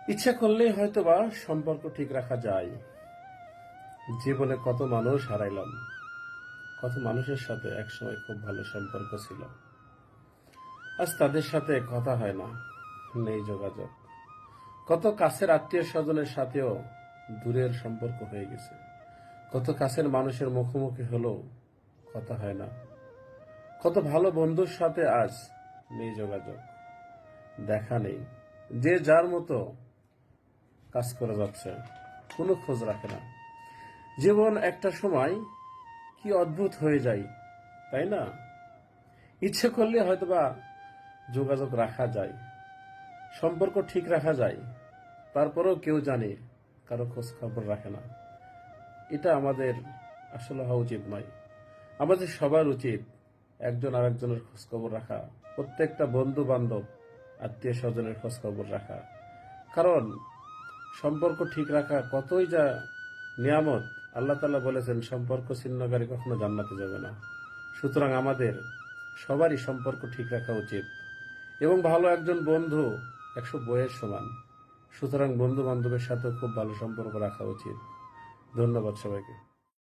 ইচ্ছা করলেই হয়তোবা সম্পর্ক ঠিক রাখা যায়। জীবনে কত মানুষ হারাইলাম, কত মানুষের সাথে একসময় খুব ভালো সম্পর্ক ছিল, আজ তাদের সাথে কথা হয় না, নেই যোগাযোগ। কত কাছের আত্মীয় স্বজনের সাথেও দূরের সম্পর্ক হয়ে গেছে। কত কাছের মানুষের মুখোমুখি হলেও কথা হয় না। কত ভালো বন্ধুর সাথে আজ নেই যোগাযোগ, দেখা নেই। যে যার মতো কাজ করে যাচ্ছে, কোনো খোঁজ রাখে না। জীবন একটা সময় কি অদ্ভুত হয়ে যায়, তাই না? ইচ্ছে করলে হয়তোবা যোগাযোগ রাখা যায়, সম্পর্ক ঠিক রাখা যায়, তারপরেও কেউ জানে কারো খোঁজ খবর রাখে না। এটা আমাদের আসলে হওয়া উচিত নয়। আমাদের সবার উচিত একজন আরেকজনের খোঁজ খবর রাখা, প্রত্যেকটা বন্ধু বান্ধব আত্মীয় স্বজনের খোঁজ খবর রাখা। কারণ সম্পর্ক ঠিক রাখা কতই যা নিয়ামত। আল্লাহ তাআলা বলেছেন, সম্পর্ক ছিন্নকারী কখনো জান্নাতে যাবে না। সুতরাং আমাদের সবারই সম্পর্ক ঠিক রাখা উচিত। এবং ভালো একজন বন্ধু 100 বইয়ের সমান। সুতরাং বন্ধু বান্ধবের সাথেও খুব ভালো সম্পর্ক রাখা উচিত। ধন্যবাদ সবাইকে।